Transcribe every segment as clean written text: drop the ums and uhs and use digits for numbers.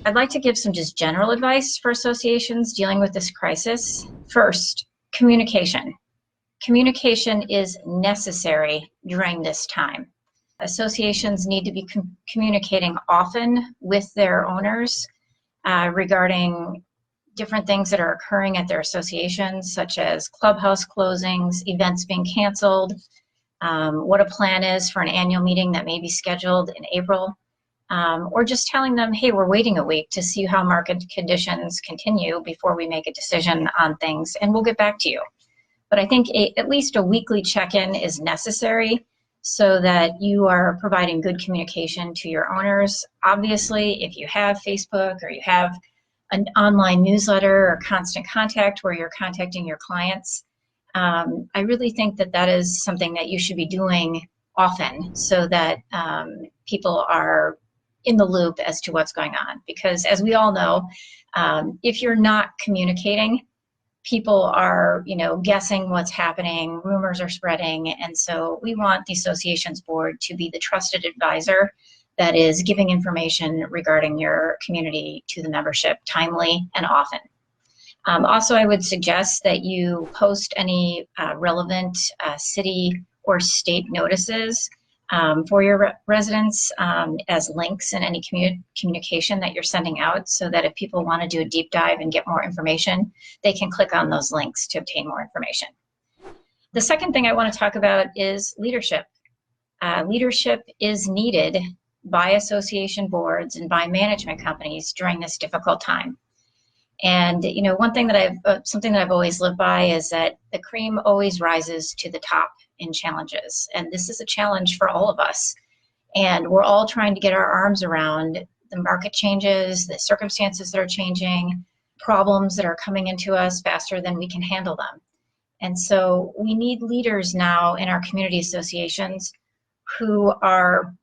I'd like to give some just general advice for associations dealing with this crisis. First, communication. Communication is necessary during this time. Associations need to be communicating often with their owners regarding different things that are occurring at their associations, such as clubhouse closings, events being canceled, what a plan is for an annual meeting that may be scheduled in April, or just telling them, hey, we're waiting a week to see how market conditions continue before we make a decision on things, and we'll get back to you. But I think at least a weekly check-in is necessary so that you are providing good communication to your owners. Obviously, if you have Facebook or you have an online newsletter or constant contact where you're contacting your clients, I really think that that is something that you should be doing often so that people are in the loop as to what's going on. Because as we all know, if you're not communicating, people are, guessing what's happening, rumors are spreading, and so we want the association's board to be the trusted advisor that is giving information regarding your community to the membership timely and often. Also, I would suggest that you post any relevant city or state notices for your residents as links in any communication that you're sending out, so that if people want to do a deep dive and get more information, they can click on those links to obtain more information. The second thing I want to talk about is leadership. Leadership is needed by association boards and by management companies during this difficult time. And one thing that something that I've always lived by is that the cream always rises to the top in challenges, and this is a challenge for all of us. And we're all trying to get our arms around the market changes, the circumstances that are changing, problems that are coming into us faster than we can handle them. And so we need leaders now in our community associations who are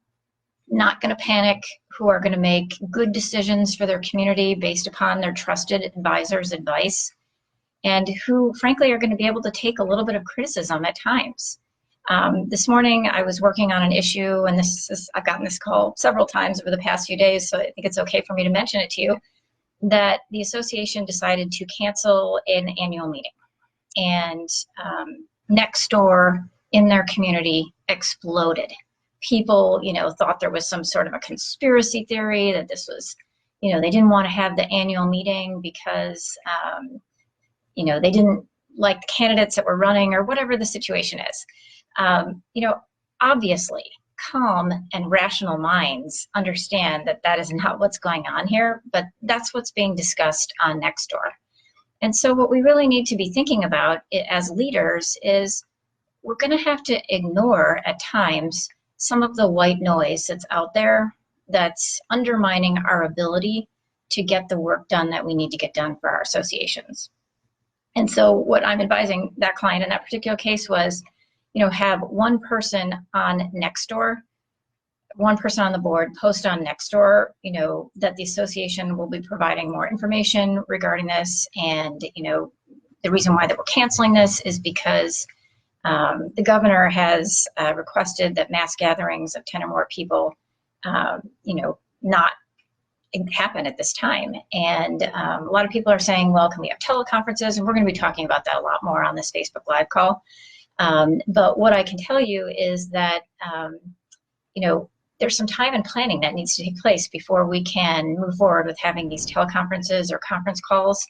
not going to panic, who are going to make good decisions for their community based upon their trusted advisors' advice, and who, frankly, are going to be able to take a little bit of criticism at times. This morning, I was working on an issue, and I've gotten this call several times over the past few days, so I think it's okay for me to mention it to you, that the association decided to cancel an annual meeting. And next door in their community exploded. People, thought there was some sort of a conspiracy theory, that this was, they didn't want to have the annual meeting because, they didn't like the candidates that were running, or whatever the situation is. Obviously, calm and rational minds understand that that is not what's going on here, but that's what's being discussed on Nextdoor. And so what we really need to be thinking about as leaders is we're going to have to ignore at times some of the white noise that's out there that's undermining our ability to get the work done that we need to get done for our associations. And so what I'm advising that client in that particular case was, have one person on Nextdoor, one person on the board post on Nextdoor, that the association will be providing more information regarding this. And, the reason why that we're canceling this is because the governor has requested that mass gatherings of 10 or more people, not happen at this time. And a lot of people are saying, well, can we have teleconferences? And we're going to be talking about that a lot more on this Facebook Live call. But what I can tell you is that, there's some time and planning that needs to take place before we can move forward with having these teleconferences or conference calls.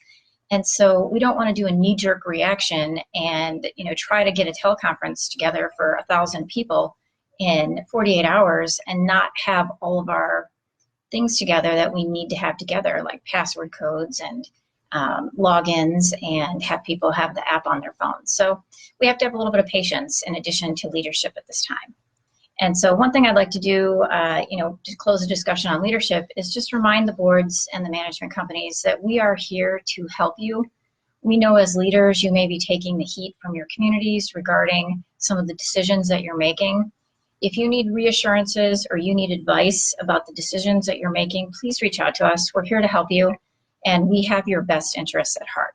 And so we don't want to do a knee-jerk reaction and, try to get a teleconference together for 1,000 people in 48 hours and not have all of our things together that we need to have together, like password codes and logins, and have people have the app on their phones. So we have to have a little bit of patience in addition to leadership at this time. And so one thing I'd like to do, to close the discussion on leadership is just remind the boards and the management companies that we are here to help you. We know as leaders you may be taking the heat from your communities regarding some of the decisions that you're making. If you need reassurances or you need advice about the decisions that you're making, please reach out to us. We're here to help you, and we have your best interests at heart.